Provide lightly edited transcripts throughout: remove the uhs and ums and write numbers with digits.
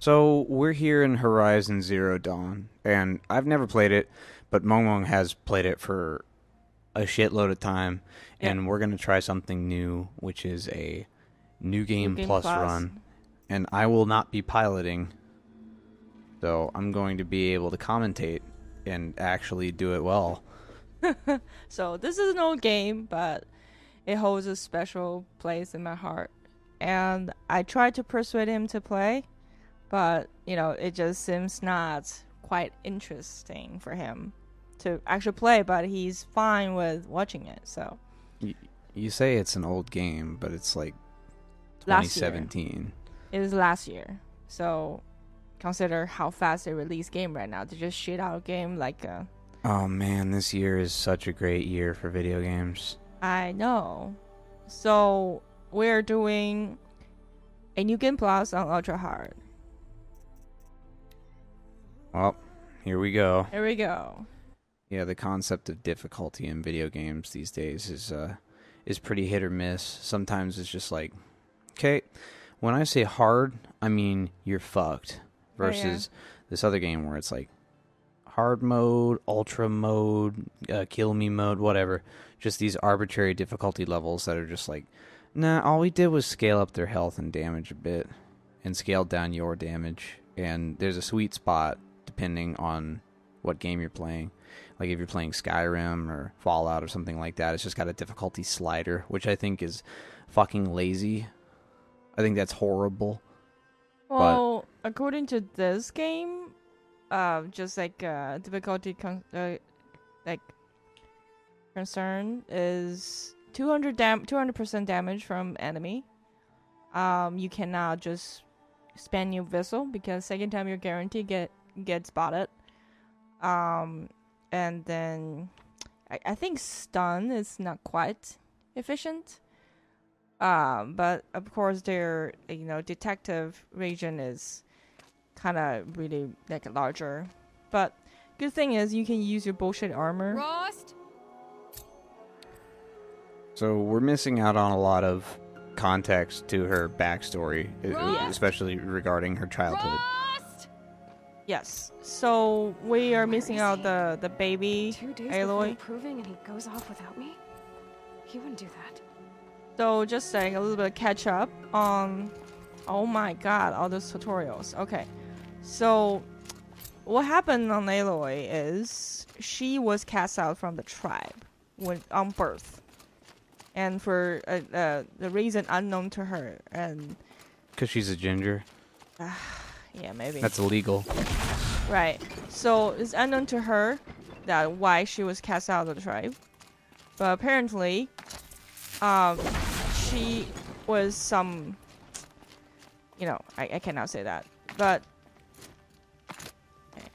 So we're here in Horizon Zero Dawn, and I've never played it, but Mong has played it for a shitload of time, Yep. and we're gonna try something new, which is a new New game Game plus Plus. run. And I will not be piloting, so I'm going to be able to commentate and actually do it well. So this is an old game, but it holds a special place in my heart. And I tried to persuade him to play, but it just seems not quite interesting for him to actually play. But he's fine with watching it. So Y- You say it's an old game, but it's like last year, 2017. it was last year. So consider how fast they release game right now. They just shit out a game like Oh man, this year is such a great year for video games. I know. So we're doing a new game plus on ultra hard. Well, here we go. Here we go. Yeah, the concept of difficulty in video games these days is pretty hit or miss. Sometimes it's just like, okay, when I say hard, I mean you're fucked. Versus this other game where it's like hard mode, ultra mode, kill me mode, whatever. Just these arbitrary difficulty levels that are just like, nah, all we did was scale up their health and damage a bit and scale down your damage. And there's a sweet spot depending on what game you're playing. Like if you're playing Skyrim or Fallout or something like that, it's just got a difficulty slider, which I think is fucking lazy. I think that's horrible. Well, according to this game, just like difficulty like concern is 200% damage from enemy. You cannot just spam your vessel because second time you're guaranteed get spotted. And then I think stun is not quite efficient. But of course their detective region is kind of really like larger. But good thing is you can use your bullshit armor. Rost? So we're missing out on a lot of context to her backstory, Rost? especially regarding her childhood. Rost? Yes. So we are Where missing is out he? the baby 2 days Aloy. before proving and he goes off without me? He wouldn't do that. So just saying a little bit of catch up on. Oh my god, all those tutorials. Okay, so what happened on Aloy is she was cast out from the tribe when on birth, and for the reason unknown to her, and Because she's a ginger. yeah, maybe That's illegal. right. So it's unknown to her that why she was cast out of the tribe, but apparently, she was some. I cannot say that, but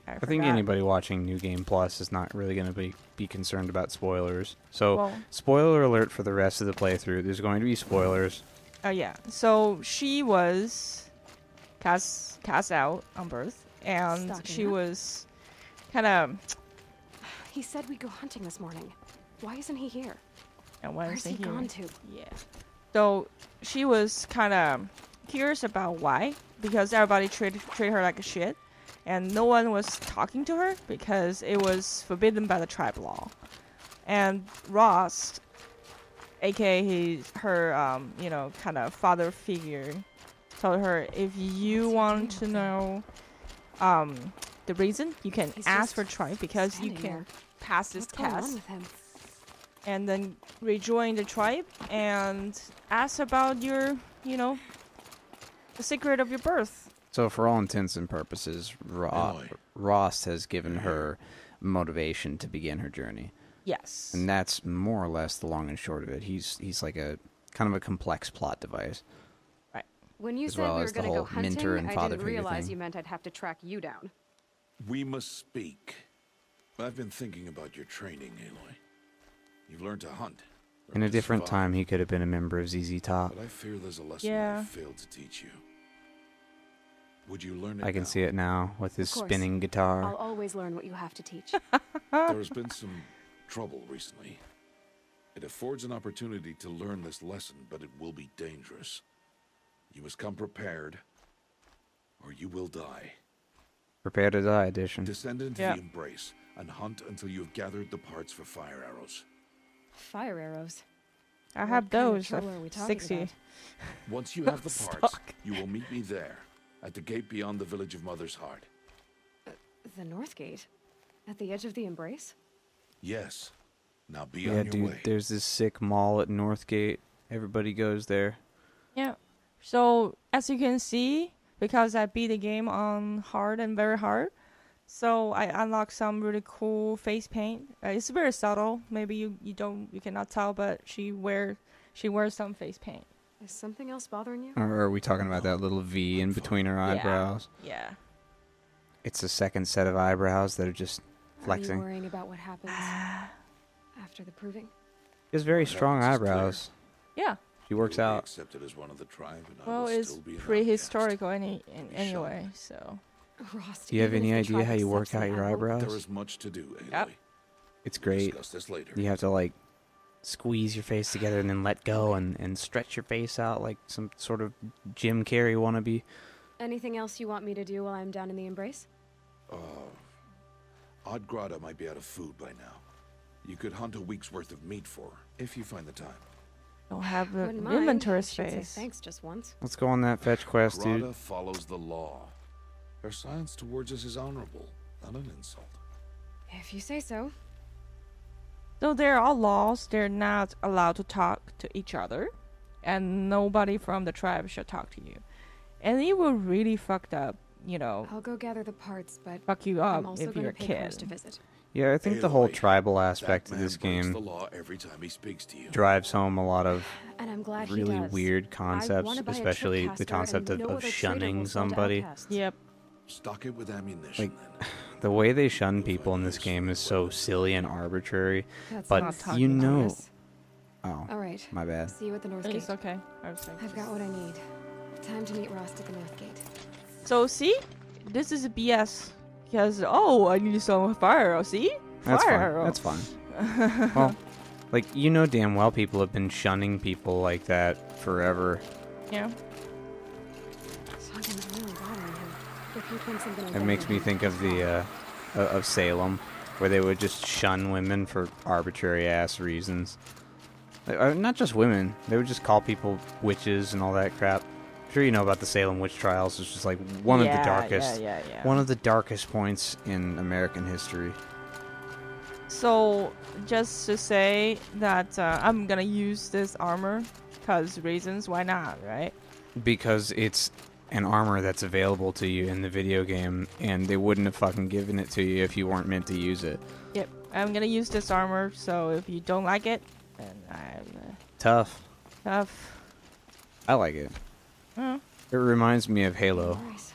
I I think forgot. anybody watching New Game Plus is not really going to be concerned about spoilers. So, Well, spoiler alert for the rest of the playthrough. There's going to be spoilers. yeah. So she was cast out on birth, and Stocking she up. was kind of. He said we'd go hunting this morning. Why isn't he here? Where's Where's he gone to? Yeah. So she was kind of curious about why, because everybody treated her like a shit, and no one was talking to her because it was forbidden by the tribe law. And Ross, aka her, kind of father figure, told her if you What's he want doing to up know, the reason you can He's ask just for tribe because you standing can there. pass this What's going on test with him? and then rejoin the tribe and ask about your, the secret of your birth. So, for all intents and purposes, Aloy. Rost has given her motivation to begin her journey. Yes. And that's more or less the long and short of it. He's like a kind of a complex plot device. When you As said well we as were the going to go whole hunting, mentor and I father didn't figure realize thing. you meant I'd have to track you down. We must speak. I've been thinking about your training, Aloy. You've learned to hunt. In learned a to different survive, time, he could have been a member of ZZ Top. But I fear there's a lesson Yeah. I failed to teach you. Would you learn it I can now? see it now with his Of course. spinning guitar. I'll always learn what you have to teach. There's been some trouble recently. It affords an opportunity to learn this lesson, but it will be dangerous. You must come prepared, or you will die. Prepare to die edition. Descend into Yeah. the Embrace and hunt until you have gathered the parts for fire arrows. Fire arrows. I What have kind of those. trouble are we talking 60. about? Once you have the parts, Stuck. you will meet me there, at the gate beyond the village of Mother's Heart. The North Gate? At the edge of the Embrace? Yes. Now be Yeah, on your dude, way. there's this sick mall at Northgate. Everybody goes there. Yeah. So as you can see, because I beat the game on hard and very hard, so I unlocked some really cool face paint. It's very subtle. Maybe you cannot tell, but she wears some face paint. Is something else bothering you? Or are we talking about that little V in between her eyebrows? Yeah. It's a second set of eyebrows that are just Are you flexing. worrying about what happens after the proving? She has very What strong happens is clear. eyebrows. Yeah. She works You will be out. accepted as one of the tribe, and I Well, will it's still be an prehistorical outcast. anyway. So Rost, Do you have even any if the idea tribe how you work accepts out me, your I won't- eyebrows? There is much to do, Aloy. Yep. It's We'll great. discuss this later. You have to like squeeze your face together and then let go and stretch your face out like some sort of Jim Carrey wannabe. Anything else you want me to do while I'm down in the Embrace? Odd Grata might be out of food by now. You could hunt a week's worth of meat for her, if you find the time. don't have the Wouldn't mind. inventory Should say space. thanks just once. Let's go on that fetch quest, Grata dude. follows the law. Her silence towards us is honorable, not an insult. If you say so. So there are laws. They're not allowed to talk to each other, and nobody from the tribe should talk to you. And it will really fucked up, I'll go gather the parts, but fuck you I'm up also if gonna you're a pay Curse to kid. visit. Yeah, I think the whole Aloy, tribal aspect That of man this breaks the game law every time he speaks to you. drives home a lot of And I'm glad he really does. weird I concepts, wanna buy a especially the tripcaster, concept and of no other trader shunning will sell to somebody. outcasts. Yep. Stock it with ammunition, then. The way they shun people in this game is so silly and arbitrary. That's But not talking you about know, us. oh, All right. my bad. See you at the North Gate. It's okay. I was like, I've got what I need. Time to meet Rost at the North Gate. So see, this is a BS because I need some fire arrow. See, That's fire fun. arrow. That's fun. Well, like damn well people have been shunning people like that forever. Yeah. Something's really bothering him. If he thinks I'm gonna It makes me think of the of Salem, where they would just shun women for arbitrary ass reasons. Not just women; they would just call people witches and all that crap. I'm sure you know about the Salem witch trials. It's just like one of the darkest, Yeah. one of the darkest points in American history. So just to say that I'm gonna use this armor, cause reasons. Why not, right? Because it's an armor that's available to you in the video game, and they wouldn't have fucking given it to you if you weren't meant to use it. Yep. I'm gonna use this armor. So if you don't like it, then I'm Tough. tough. I like it. Oh. It reminds me of Halo. Nice.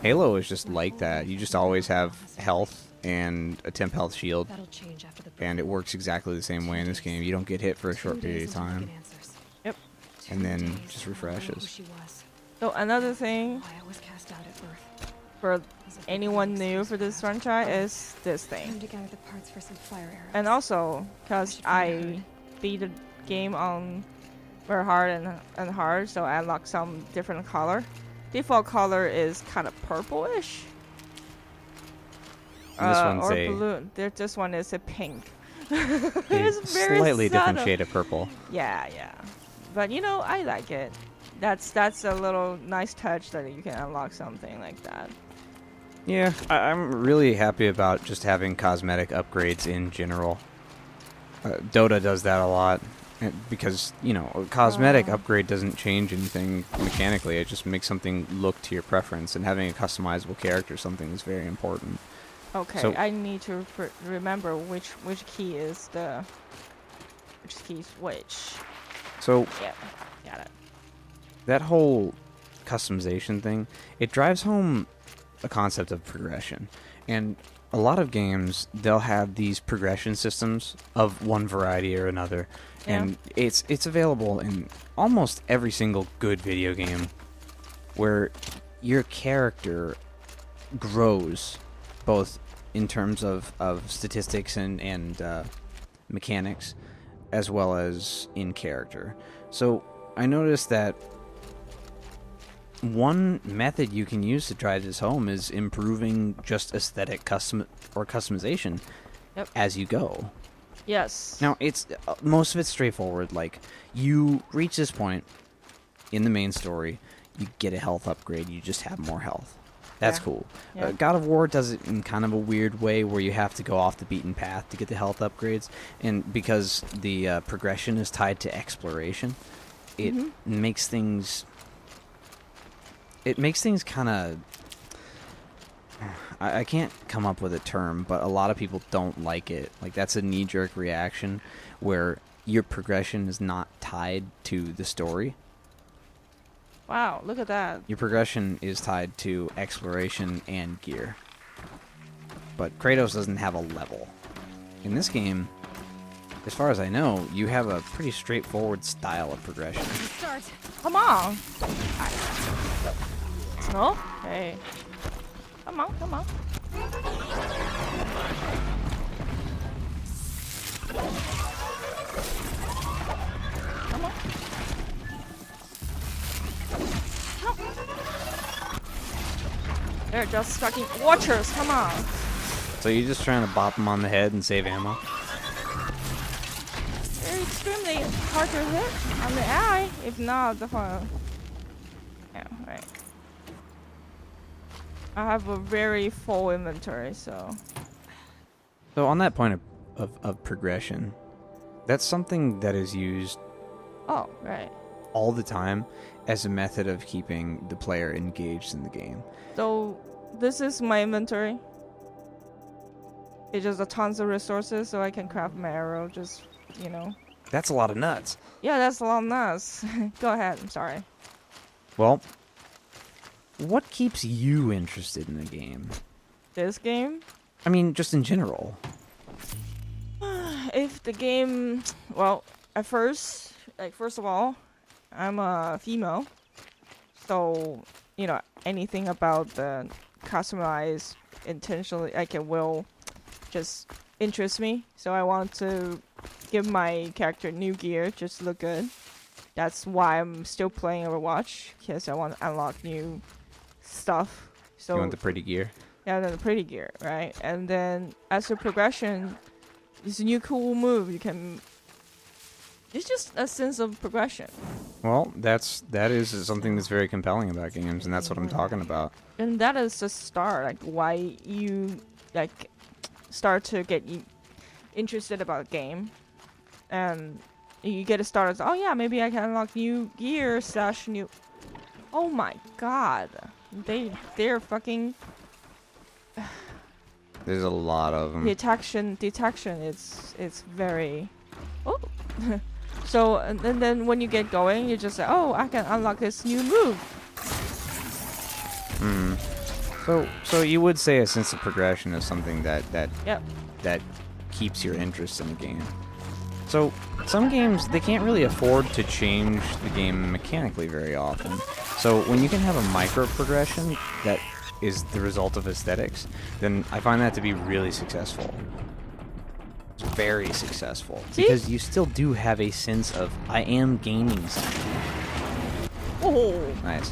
Halo is just like that. You just always have health and a temp health shield, That'll change after the and it works exactly the same way in this game. You don't get hit for a short 2 period days of until we time. get answers. Yep. 2 And then days just until I know refreshes. who she was, So another thing why I was cast out at birth. for As if anyone I could new excuse for this that. franchise is this Time thing. to gather the parts for some fire arrows. And also, because should find a I herd. beat the game on very hard and hard, so I unlocked some different color. Default color is kind of purplish. And this one's or a blue. This one is a pink. a It's very slightly different subtle. shade of purple. Yeah. But I like it. That's a little nice touch that you can unlock something like that. Yeah, I'm really happy about just having cosmetic upgrades in general. Dota does that a lot. Because, a cosmetic upgrade doesn't change anything mechanically. It just makes something look to your preference. And having a customizable character is something that's very important. Okay, So- I need to remember which key is which. So Yeah, got it. that whole customization thing, it drives home a concept of progression. And a lot of games, they'll have these progression systems of one variety or another. Yeah. And it's available in almost every single good video game where your character grows both in terms of statistics and mechanics as well as in character. So I noticed that one method you can use to drive this home is improving just aesthetic customization Yep. as you go. Yes. Now, it's most of it's straightforward. Like, you reach this point in the main story, you get a health upgrade, you just have more health. That's Yeah. cool. Yeah. God of War does it in kind of a weird way where you have to go off the beaten path to get the health upgrades, and because the progression is tied to exploration, it makes things... It makes things kind of... I can't come up with a term, but a lot of people don't like it. Like, that's a knee-jerk reaction where your progression is not tied to the story. Wow, look at that. Your progression is tied to exploration and gear. But Kratos doesn't have a level. In this game, as far as I know, you have a pretty straightforward style of progression. Start. Come on. No? Hey. Come on, come on. Come on. No. They're just fucking watchers, come on. So you're just trying to bop them on the head and save ammo? They're extremely hard to hit on the eye, if not the phone. Yeah, right. I have a very full inventory, so... So on that point of progression, that's something that is used Oh, right. all the time as a method of keeping the player engaged in the game. So, this is my inventory. It's just a tons of resources, so I can craft my arrow, just, you know. That's a lot of nuts. Yeah, that's a lot of nuts. Go ahead, I'm sorry. Well, what keeps you interested in a game? This game? I mean, just in general. If the game... Well, at first, first of all, I'm a female. So, you know, anything about the customized intentionally, will just interest me. So I want to give my character new gear, just look good. That's why I'm still playing Overwatch, because I want to unlock new stuff. So You want the pretty gear? yeah, the pretty gear, right? And then as a progression, it's a new cool move. You can. It's just a sense of progression. Well, that is something that's very compelling about games, and that's what I'm talking about. And that is the start, like why you start to get interested about game, and you get to start as, oh yeah, maybe I can unlock new gear / new. Oh my god, they're fucking There's a lot of them. detection. It's very. Oh. So and then when you get going, you just say, oh, I can unlock this new move. So you would say a sense of progression is something that Yep. that keeps your interest in the game. So some games, they can't really afford to change the game mechanically very often. So when you can have a micro progression that is the result of aesthetics, then I find that to be really successful. It's very successful. See? Because you still do have a sense of, I am gaining something. Oh. Nice.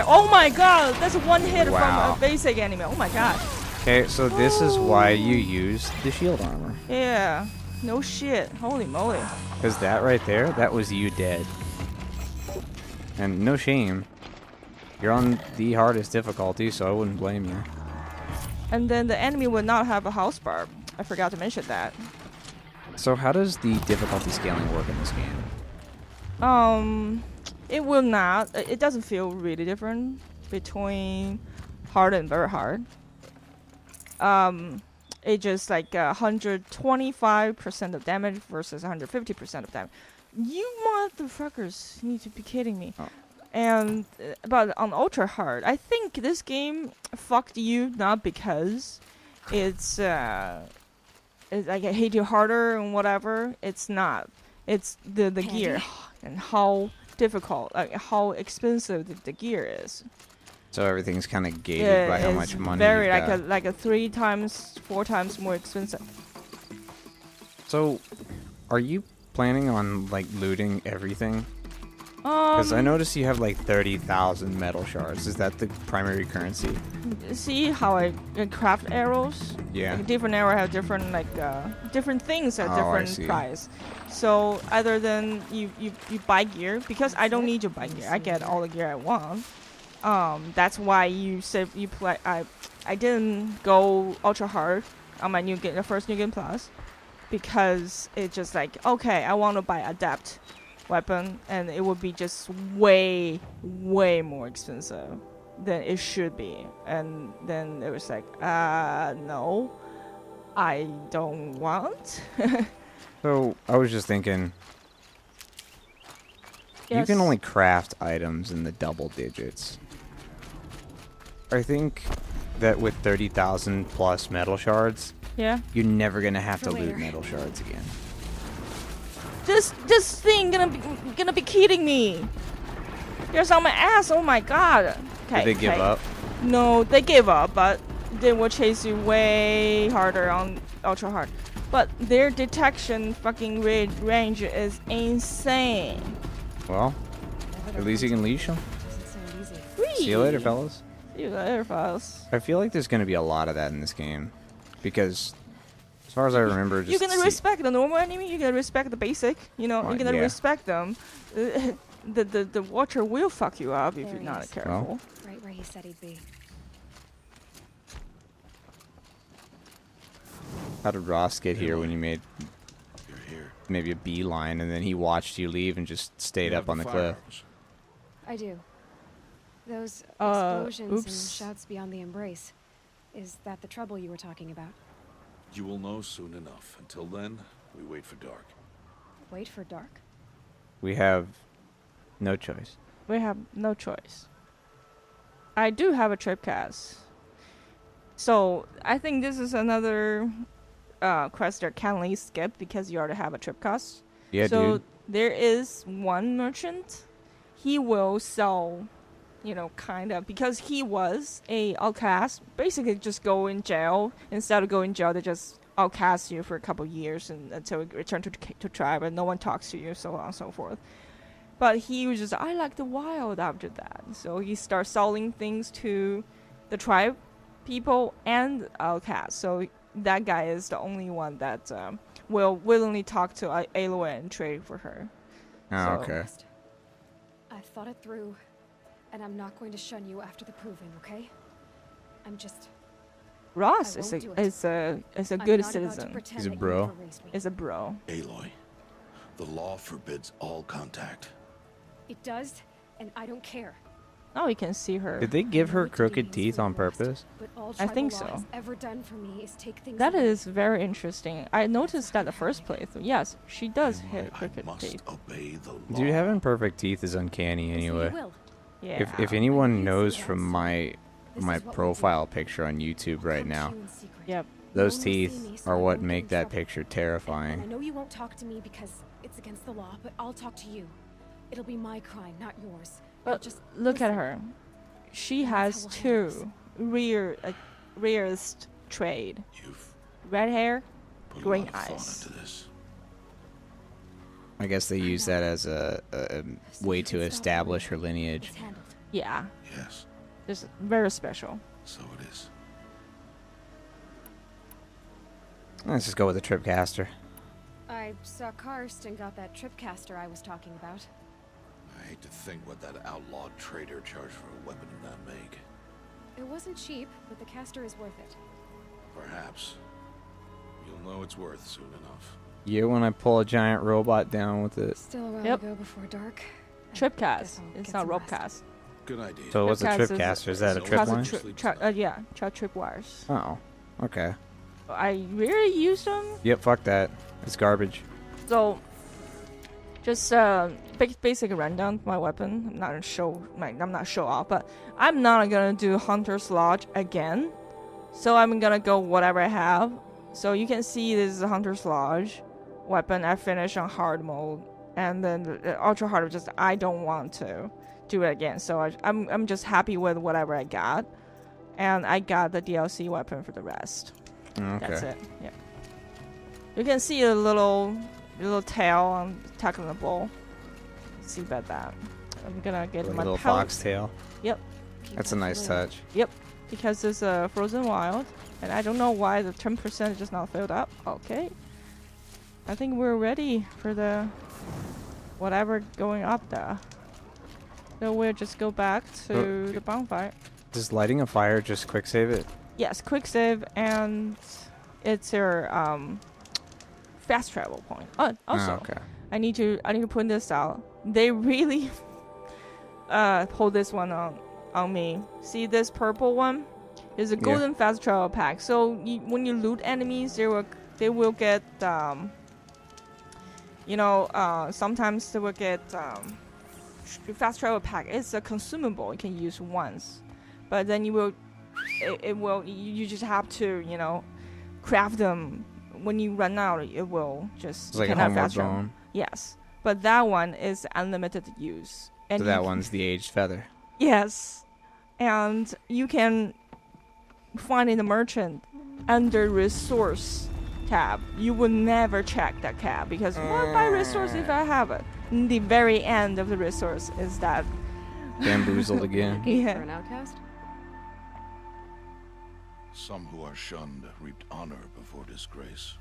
Oh my god, that's one hit Wow. from a basic anime. Oh my god. Okay, so this is why you use the shield armor. Yeah. No shit. Holy moly. Because that right there, that was you dead. And no shame. You're on the hardest difficulty, so I wouldn't blame you. And then the enemy would not have a house bar. I forgot to mention that. So how does the difficulty scaling work in this game? It will not. It doesn't feel really different between hard and very hard. It just like 125% of damage versus 150% of damage. You motherfuckers need to be kidding me. Oh. And but on ultra hard, I think this game fucked you not because it's like I hate you harder and whatever. It's not. It's the gear and how difficult, like how expensive the gear is. So everything's kind of gated by how It's much money very you've got. like a 3 times, 4 times more expensive. So, are you planning on like looting everything? Because I noticed you have like 30,000 metal shards. Is that the primary currency? See how I craft arrows? Yeah. Like different arrow have different different things at Oh, I different see. price. So either then you buy gear, because I don't need to buy gear. I get all the gear I want. That's why you said you play. I didn't go ultra hard on my new game, the first new game plus, because it's just like, okay, I want to buy adept weapon, and it would be just way more expensive than it should be. And then it was like, no, I don't want. So I was just thinking, you can Yes. only craft items in the double digits. I think that with 30,000 plus metal shards, Yeah. you're never gonna have For to loot later. metal shards again. This thing gonna be kidding me. There's on my ass. Oh my god. Okay. Did they give up? No, they gave up, but they will chase you way harder on ultra hard. But their detection fucking range is insane. Well, at least you can leash them. Doesn't sound easy. See you later, fellas. See you later, fellas. I feel like there's gonna be a lot of that in this game, because as far as I remember, just You're gonna respect the normal enemy. You're gonna respect the basic. You know, you're gonna yeah. respect them. The watcher will fuck you up if There you're he not is. careful. Right where he said he'd be. How did Ross get here when you made You're here. maybe a beeline, and then he watched you leave and just stayed You up have on the cliff? firearms. I do. Those Uh, explosions oops. and shouts beyond the embrace. Is that the trouble you were talking about? You will know soon enough. Until then, we wait for dark. Wait for dark? We have no choice. We have no choice. I do have a trip cast. So I think this is another quest that can at least skip because you already have a trip cast. Yeah, So dude. there is one merchant. He will sell, you know, kind of, because he was a outcast. Basically, just go in jail. Instead of going in jail, they just outcast you for a couple years until you return to tribe, and no one talks to you, so on and so forth. But he was just, I like the wild after that. So he starts selling things to the tribe people and outcasts. So that guy is the only one that will willingly talk to Aloy and trade for her. Oh, so- okay. I've thought it through, and I'm not going to shun you after the proving, okay? I'm just... Ross I is won't a do it. is a is a I'm good not about to citizen. pretend He's a that you bro. never raised me. Is a bro. Aloy, the law forbids all contact. It does, and I don't care. Oh, you can see her. Did they give I her know what to do crooked means teeth for on the worst, purpose? But all I think tribal law so. has ever done for me is take things That away. is very interesting. I noticed that the first playthrough. Yes, she does hit I crooked must teeth. obey the law. Dude, having perfect teeth is uncanny So you anyway. will. Yeah. If anyone Yes, knows yes. from my This my is what we'll do. profile picture on YouTube I'll right come to now, you in secret. Yep. No those one will see teeth me, so are I what won't get make in that trouble. picture And I terrifying. know you won't talk to me because it's against the law, but I'll talk to you. It'll be my crime, not yours. You'll But just look at listen. her. She And has that's how we'll handle two rarest trade: You've red hair, put green a lot of thought eyes. into this. I guess they use that as a So way you to can stop establish her worrying. lineage. It's handled. Yeah, Yes, just very special. so it is. Let's just go with the tripcaster. I saw Karst and got that tripcaster I was talking about. I hate to think what that outlawed trader charged for a weapon in that make. It wasn't cheap, but the caster is worth it. Perhaps. You'll know it's worth soon enough. Yeah, when I pull a giant robot down with it. Still a while Yep. to go before dark. I Tripcast. guess I'll It's get not some rest. ropecast. Good idea. So what's a Tripcast is- tripcaster? Is that a is trip Trust line? yeah, trip wires. Oh, okay. I rarely use them. Yep, fuck that. It's garbage. So, just basic rundown of my weapon. I'm not show off, but I'm not gonna do Hunter's Lodge again. So I'm gonna go whatever I have. So you can see this is a Hunter's Lodge weapon. I finished on hard mode, and then the ultra hard. Just I don't want to do it again. So I'm just happy with whatever I got, and I got the DLC weapon for the rest. Okay. That's it. Yeah. You can see a little tail on the top of the bowl. see about that. I'm gonna get Like a my little pellets. foxtail. Yep, That's a nice touch. because it's a frozen wild, and I don't know why the 10% is just not filled up. Okay, I think we're ready for the whatever going up there. So we'll just go back to the bonfire. Does lighting a fire just quick save it? Yes, quick save, and it's your fast travel point. Oh, also, okay. I need to point this out. They really pulled this one on me. See this purple one is a golden fast travel pack. So when you loot enemies, they will get sometimes they will get fast travel pack. It's a consumable you can use once, but then you just have to craft them. When you run out, it will just It's like a cannot homeward fast travel. bone. Yes, but that one is unlimited use. And So that one's the aged feather. Yes, and you can find in the merchant under resource tab. You will never check that tab because what by resource if I have it? In the very end of the resource is that Bamboozled again. For yeah. an outcast? Some who are shunned reaped honor before disgrace.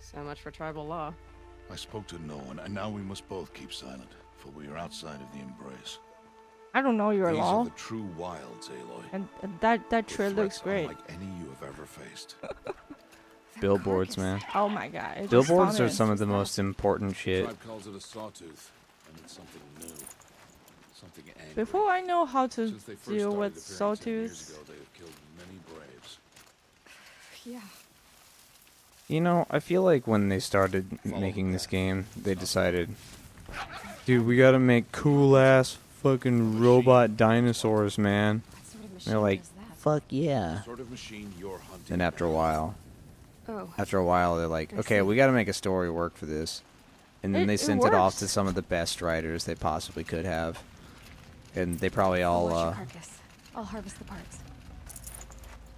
So much for tribal law. I spoke to no one, and now we must both keep silent, for we are outside of the embrace. I don't know your These law, are the true wilds, Aloy. and that With tree looks threats great. unlike any you have ever faced. Billboards, man. Oh my god! it just Billboards are spawned some of the What's that? most important shit. Tribe calls it a sawtooth, and it's something new, something angry. Before I know how to Since they first deal started with appearing 10 years sawtooths, ago, they have killed many braves. Yeah. You know, I feel like when they started Follow making the this path. game, they decided, dude, we gotta make cool ass fucking robot dinosaurs, man. What sort of And machine they're like, does that? fuck yeah. The sort of machine you're hunting. And after a while, Oh. they're like, I okay, see. we gotta make a story work for this. And then It- they it sent it off works. to some of the best writers they possibly could have. And they probably I'll all, watch your carcass. I'll harvest the parts.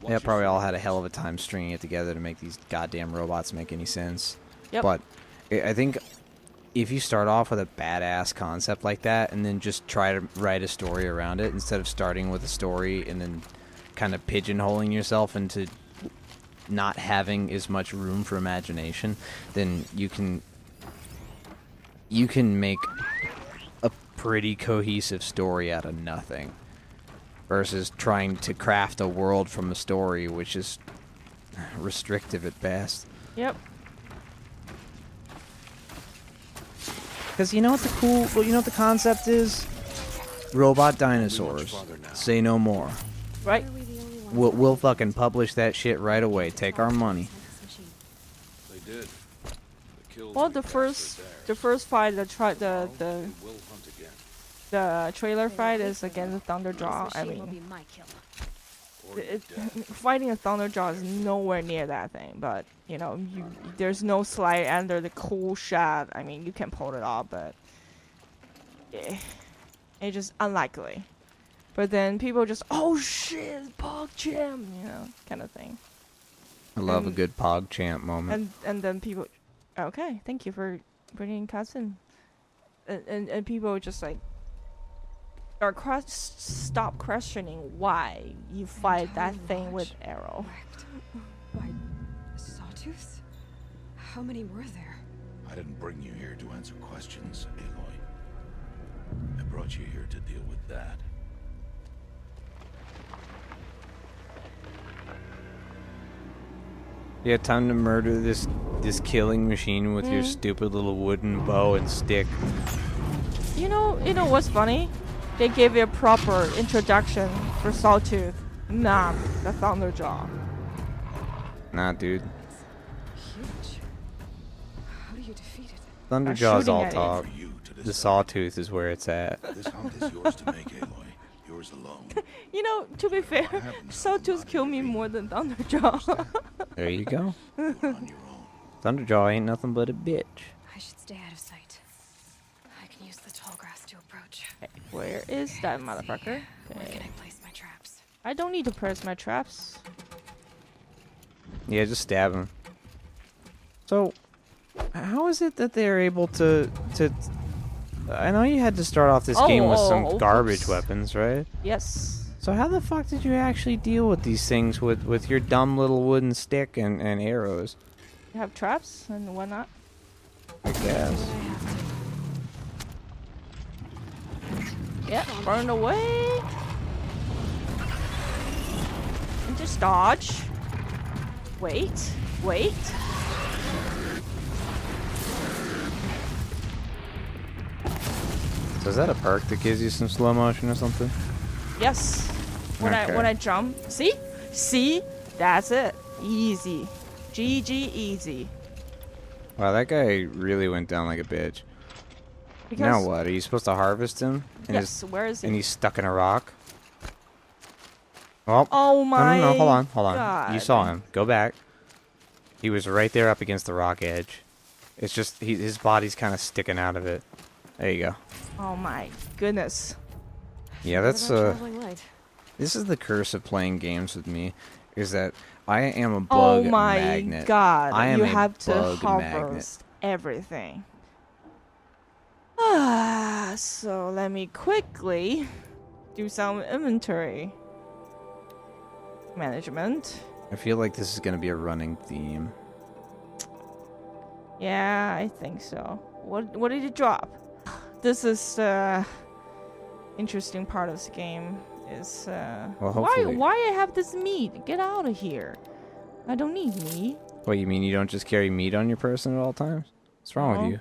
yeah, probably all had a hell of a time stringing it together to make these goddamn robots make any sense. Yep. But I think if you start off with a badass concept like that and then just try to write a story around it instead of starting with a story and then kind of pigeonholing yourself into not having as much room for imagination, then you can make a pretty cohesive story out of nothing versus trying to craft a world from a story which is restrictive at best. yep. Because you know what the concept is? Robot dinosaurs. farther now. Say no more. Right. Why are we the only ones We'll that fucking publish that shit right away. Take our money. this machine? They did. The kills Well, we the cast first are theirs. the first fight, the Tomorrow, we will hunt again. the trailer They fight will is hate against them. the Thunderjaw. This I machine will be mean, my kill. Or your death. fighting a Thunderjaw is nowhere near that thing. But there's no slide under the cool shot. I mean, you can pull it off, but it's just unlikely. But then people just, oh shit, PogChamp, kind of thing. I love a And- good PogChamp moment. And then people, okay, thank you for bringing cousin. And people just like stop questioning why you fight that Entire thing with lodge arrow. Wrecked by sawtooths? How many were there? I didn't bring you here to answer questions, Aloy. I brought you here to deal with that. Yeah, time to murder this killing machine with your stupid little wooden bow and stick. You know what's funny? They gave you a proper introduction for Sawtooth, not the Thunderjaw. Nah, dude. Huge. How do you defeat it? Thunderjaw's shooting all at it. talk. For you to The decide. Sawtooth is where it's at. This hunt is yours to make, Aloy. Yours alone. To be fair, happens Sawtooth killed me more than Thunderjaw. There you go. You're on your own. Thunderjaw ain't nothing but a bitch. I should stay out of sight. I can use the tall grass to approach. Where is that motherfucker? Where Okay. can I place my traps? I don't need to press my traps. Yeah, just stab him. So, how is it that they're able to? I know you had to start off this game with some garbage weapons, right? Yes. So how the fuck did you actually deal with these things with your dumb little wooden stick and arrows? You have traps and whatnot. I guess. Yeah, burn away. And just dodge. Wait. So is that a perk that gives you some slow motion or something? Yes. When I jump. See? That's it. Easy. GG easy. Wow, that guy really went down like a bitch. Because Now what? Are you supposed to harvest him? And yes, where is he? And he's stuck in a rock? Well, oh my no, hold on. God. You saw him. Go back. He was right there up against the rock edge. It's just, his body's kind of sticking out of it. There you go. Oh my goodness. Yeah, that's, Traveling light. this is the curse of playing games with me, is that I am a bug Oh my magnet. God. I am you a have to bug magnet. harvest everything. So let me quickly do some inventory management. I feel like this is going to be a running theme. Yeah, I think so. What did you drop? This is interesting part of the game. Is Well, hopefully. why I have this meat? Get out of here! I don't need meat. What, you mean you don't just carry meat on your person at all times? What's wrong No. with you?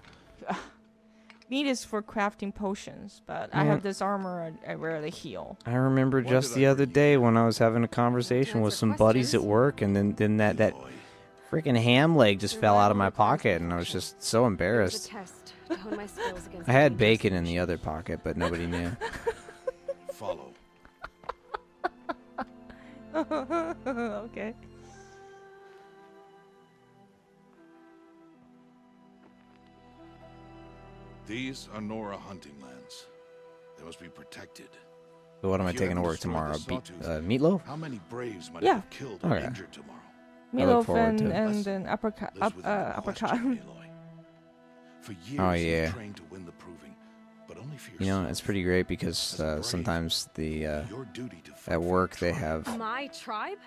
Meat is for crafting potions, but I have this armor. I rarely heal. I remember Why just did the I other bring you day here? when I was having a conversation with answer some buddies at questions. work, and then that Aloy, freaking ham leg just fell out of my Survival pocket, and I was requires just so It was a embarrassed. test to hone my skills against I had dangerous bacon in the conditions. other pocket, but nobody knew. follow. Okay. These are Nora hunting lands. They must be protected. So what am I If you taking to haven't work destroyed tomorrow? the sawtooth, Meatloaf? How many braves might Yeah. have killed or Okay. injured tomorrow? look Meatloaf forward to it. and then uppercut. Lives without Uppercut. question, Aloy. For years, Oh, you've yeah. trained to win the proving, but only for You know, yourself. it's pretty great because As a brave, sometimes Your duty to fight at for work your they tribe. have My tribe?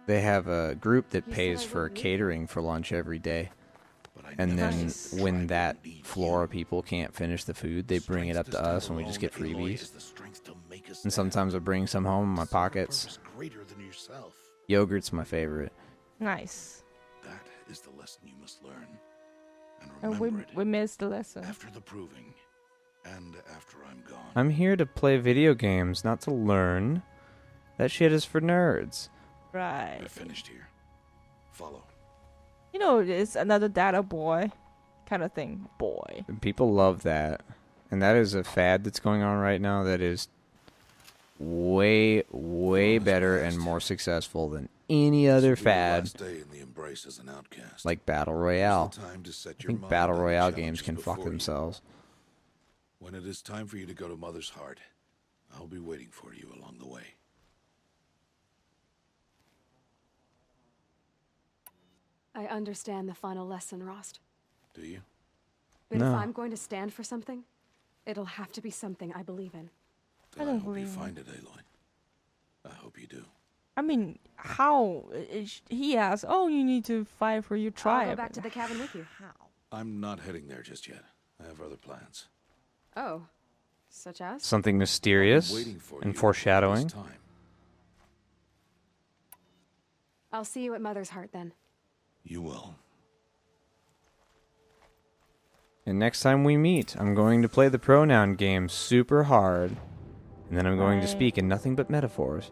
a group that You said pays I for wouldn't leave. catering for lunch every day. But I And never then Nice. tried when to that lead floor you. of people can't finish the food, they bring it Strength up to stand us and we just alone, get Aloy, freebies. is the strength to make us And stand. sometimes I bring some home in my Serve a pockets. purpose greater than yourself. Yogurt's my favorite. Nice. That is the lesson you must learn. And And remember it we missed the lesson. after the proving and after I'm gone. I'm here to play video games, not to learn. That shit is for nerds. Right. We're finished here. Follow. You know, it's another data boy kind of thing. Boy. And people love that. And that is a fad that's going on right now that is way, way better and more successful than any other This will be your fad last day in the embrace as an outcast. like Battle Use the Royale. time to set I your think mind Battle on the Royale games challenges can fuck before you. themselves. When it is time for you to go to Mother's Heart, I'll be waiting for you along the way. I understand the final lesson, Rost. Do you? But No. if I'm going to stand for something, it'll have to be something I believe in. Then I don't hope you believe it. find it, Aloy. I hope you do. I mean, how he asks, "Oh, you need to fight for your tribe." I'll go back to the cabin with you. How? I'm not heading there just yet. I have other plans. Oh, such as? Something I'm mysterious waiting for you and at foreshadowing. this time. I'll see you at Mother's Heart then. You will. And next time we meet, I'm going to play the pronoun game super hard. And then I'm going to Right. speak in nothing but metaphors.